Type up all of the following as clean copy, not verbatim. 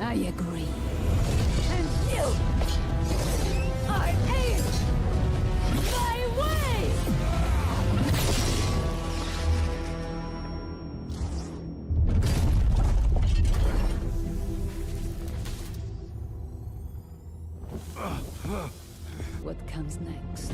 I agree. And you are in my way! What comes next?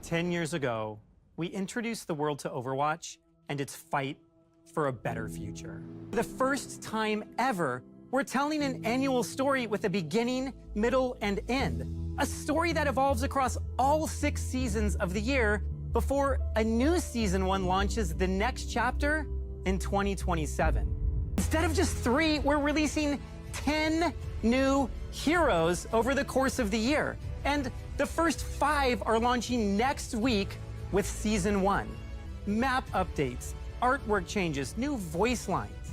10 years ago, we introduced the world to Overwatch and its fight for a better future. For the first time ever, we're telling an annual story with a beginning, middle, and end. A story that evolves across all 6 seasons of the year before a new Season 1 launches the next chapter in 2027. Instead of just 3, we're releasing 10 new heroes over the course of the year. And the first 5 are launching next week with Season 1. Map updates, artwork changes, new voice lines.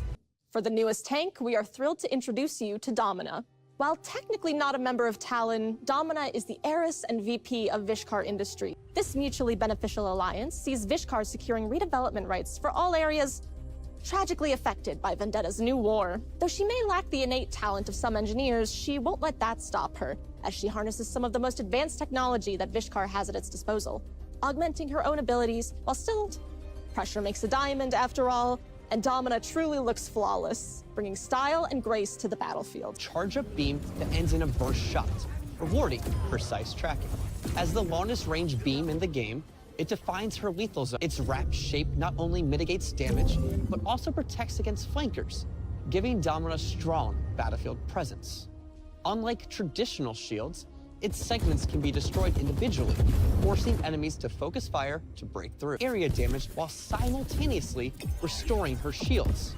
For the newest tank, we are thrilled to introduce you to Domina. While technically not a member of Talon, Domina is the heiress and VP of Vishkar Industry. This mutually beneficial alliance sees Vishkar securing redevelopment rights for all areas tragically affected by Vendetta's new war. Though she may lack the innate talent of some engineers, she won't let that stop her, as she harnesses some of the most advanced technology that Vishkar has at its disposal, augmenting her own abilities while still pressure makes a diamond after all, and Domina truly looks flawless, bringing style and grace to the battlefield. Charge up beam that ends in a burst shot, rewarding precise tracking. As the longest range beam in the game, it defines her lethal zone. Its wrapped shape not only mitigates damage, but also protects against flankers, giving Domina strong battlefield presence. Unlike traditional shields, its segments can be destroyed individually, forcing enemies to focus fire to break through area damage while simultaneously restoring her shields.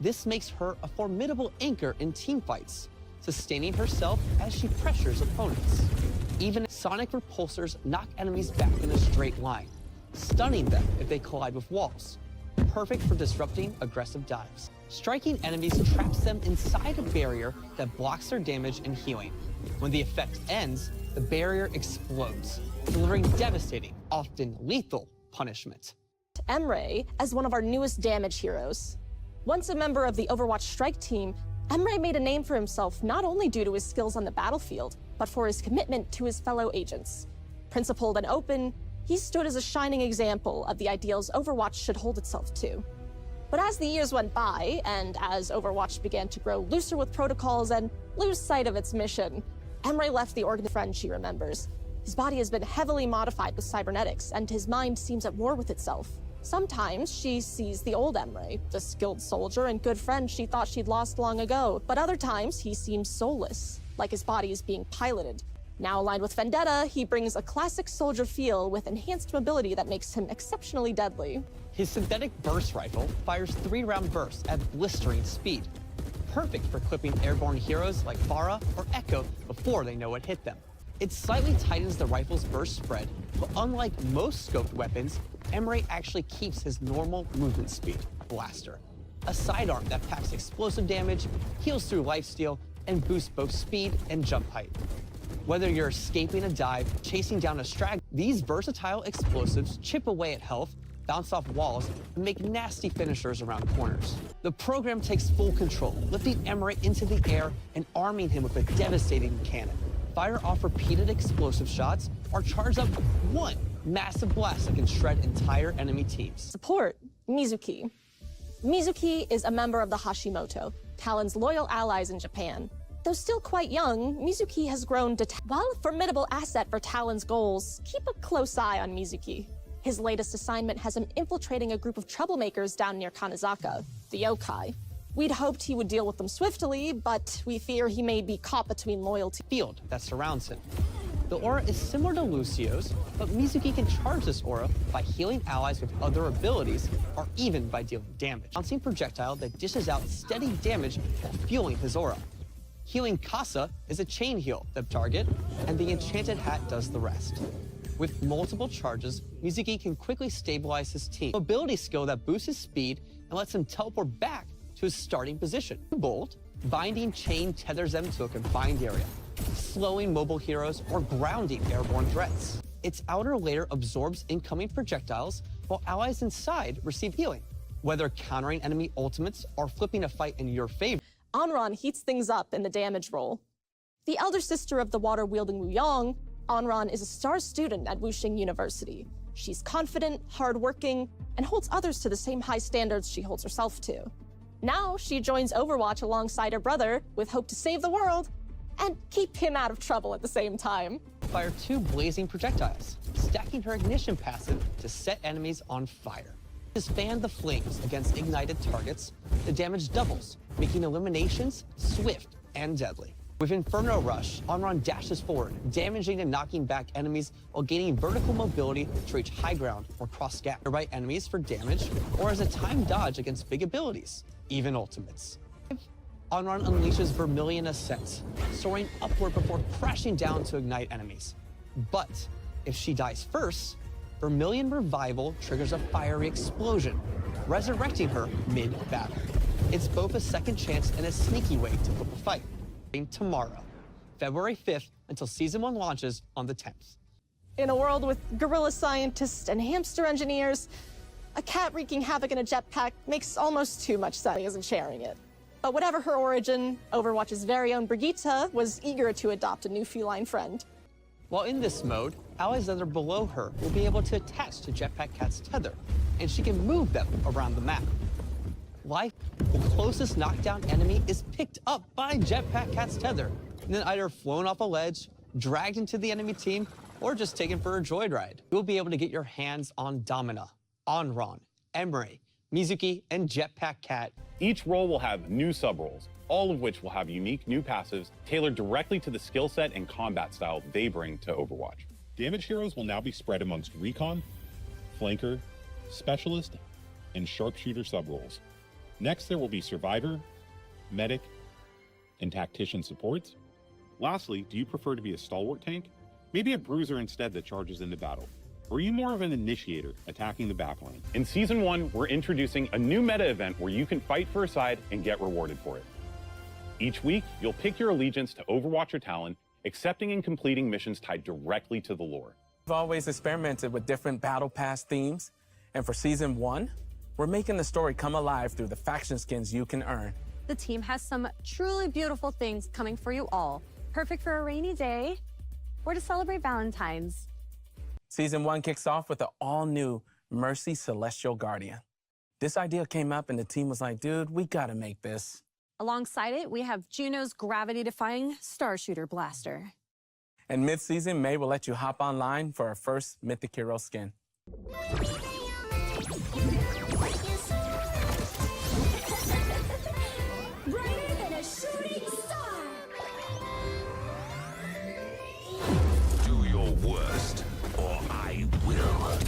This makes her a formidable anchor in teamfights, sustaining herself as she pressures opponents. Even sonic repulsors knock enemies back in a straight line, stunning them if they collide with walls, perfect for disrupting aggressive dives. Striking enemies traps them inside a barrier that blocks their damage and healing. When the effect ends, the barrier explodes, delivering devastating, often lethal, punishment. Emmery as one of our newest damage heroes. Once a member of the Overwatch strike team, Emmery made a name for himself not only due to his skills on the battlefield, but for his commitment to his fellow agents. Principled and open, he stood as a shining example of the ideals Overwatch should hold itself to. But as the years went by, and as Overwatch began to grow looser with protocols and lose sight of its mission, Emmery left the organ friend she remembers. His body has been heavily modified with cybernetics, and his mind seems at war with itself. Sometimes she sees the old Emmery, the skilled soldier and good friend she thought she'd lost long ago. But other times, he seems soulless, like his body is being piloted. Now aligned with Vendetta, he brings a classic soldier feel with enhanced mobility that makes him exceptionally deadly. His synthetic burst rifle fires 3-round bursts at blistering speed, perfect for clipping airborne heroes like Pharah or Echo before they know what hit them. It slightly tightens the rifle's burst spread, but unlike most scoped weapons, Emmery actually keeps his normal movement speed, Blaster, a sidearm that packs explosive damage, heals through lifesteal, and boosts both speed and jump height. Whether you're escaping a dive, chasing down a strag, these versatile explosives chip away at health, bounce off walls, and make nasty finishers around corners. The program takes full control, lifting Emmery into the air and arming him with a devastating cannon. Fire off repeated explosive shots or charge up one massive blast that can shred entire enemy teams. Support, Mizuki. Mizuki is a member of the Hashimoto, Talon's loyal allies in Japan. Though still quite young, Mizuki has grown to while a formidable asset for Talon's goals, keep a close eye on Mizuki. His latest assignment has him infiltrating a group of troublemakers down near Kanezaka, the yokai. We'd hoped he would deal with them swiftly, but we fear he may be caught between loyalty. Field that surrounds him. The aura is similar to Lucio's, but Mizuki can charge this aura by healing allies with other abilities, or even by dealing damage. Bouncing projectile that dishes out steady damage while fueling his aura. Healing Casa is a chain heal that target, and the enchanted hat does the rest. With multiple charges, Mizuki can quickly stabilize his team. Mobility skill that boosts his speed and lets him teleport back to to his starting position. Bolt, binding chain tethers them to a confined area, slowing mobile heroes or grounding airborne threats. Its outer layer absorbs incoming projectiles, while allies inside receive healing. Whether countering enemy ultimates or flipping a fight in your favor, Enron heats things up in the damage role. The elder sister of the water-wielding Wu Yong, Enron is a star student at Wuxing University. She's confident, hardworking, and holds others to the same high standards she holds herself to. Now she joins Overwatch alongside her brother with hope to save the world and keep him out of trouble at the same time. fire 2 blazing projectiles, stacking her ignition passive to set enemies on fire. To fan the flames against ignited targets, the damage doubles, making eliminations swift and deadly. With Inferno Rush, Enron dashes forward, damaging and knocking back enemies while gaining vertical mobility to reach high ground or cross gap. To right enemies for damage, or as a timed dodge against big abilities, even ultimates. Enron unleashes Vermilion Ascent, soaring upward before crashing down to ignite enemies. But if she dies first, Vermilion Revival triggers a fiery explosion, resurrecting her mid-battle. It's both a second chance and a sneaky way to flip a fight. Tomorrow, February 5th, until Season 1 launches on the 10th. In a world with gorilla scientists and hamster engineers, a cat wreaking havoc in a jetpack makes almost too much sense. Isn't sharing it. But whatever her origin, Overwatch's very own Brigitte was eager to adopt a new feline friend. While in this mode, allies that are below her will be able to attach to Jetpack Cat's tether, and she can move them around the map. Life, the closest knockdown enemy is picked up by Jetpack Cat's tether, and then either flown off a ledge, dragged into the enemy team, or just taken for a joyride. You'll be able to get your hands on Domina, Enron, Emmery, Mizuki, and Jetpack Cat. Each role will have new sub-roles, all of which will have unique new passives tailored directly to the skill set and combat style they bring to Overwatch. Damage heroes will now be spread amongst Recon, Flanker, Specialist, and Sharpshooter sub-roles. Next, there will be Survivor, Medic, and Tactician supports. Lastly, do you prefer to be a stalwart tank? Maybe a bruiser instead that charges into battle. Or are you more of an initiator, attacking the backline? In Season 1, we're introducing a new meta event where you can fight for a side and get rewarded for it. Each week, you'll pick your allegiance to Overwatch or Talon, accepting and completing missions tied directly to the lore. We've always experimented with different Battle Pass themes, and for Season 1, we're making the story come alive through the faction skins you can earn. The team has some truly beautiful things coming for you all. Perfect for a rainy day or to celebrate Valentine's. Season 1 kicks off with the all-new Mercy Celestial Guardian. This idea came up and the team was like, dude, we gotta make this. Alongside it, we have Juno's gravity-defying Starshooter Blaster. And mid-season, May will let you hop online for our first Mythic Hero skin. Brighter than a shooting star! Do your worst, or I will.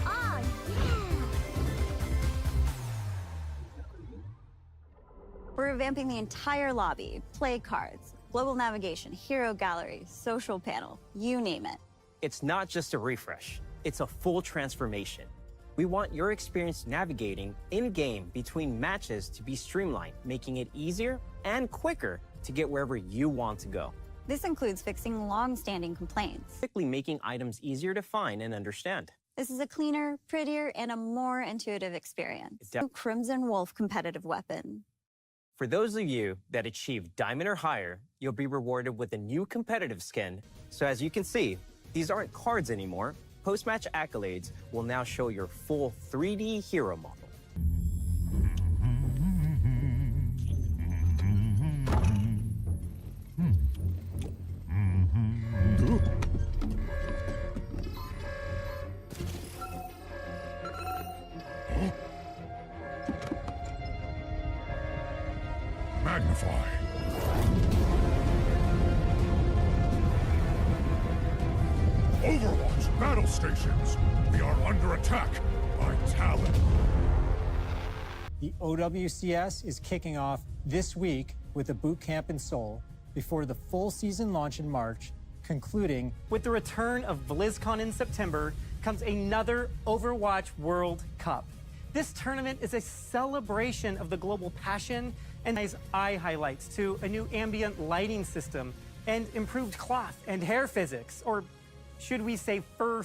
Ah, We're revamping the entire lobby, play cards, global navigation, hero gallery, social panel, you name it. It's not just a refresh, it's a full transformation. We want your experience navigating in-game between matches to be streamlined, making it easier and quicker to get wherever you want to go. This includes fixing long-standing complaints. Quickly making items easier to find and understand. This is a cleaner, prettier, and a more intuitive experience. Crimson Wolf competitive weapon. For those of you that achieve Diamond or higher, you'll be rewarded with a new competitive skin. So as you can see, these aren't cards anymore. Post-match accolades will now show your full 3D hero model. Magnify. Overwatch battle stations. We are under attack by Talon. The OWCS is kicking off this week with a boot camp in Seoul before the full season launch in March, concluding with the return of BlizzCon in September comes another Overwatch World Cup. This tournament is a celebration of the global passion and nice eye highlights to a new ambient lighting system and improved cloth and hair physics, or should we say fur?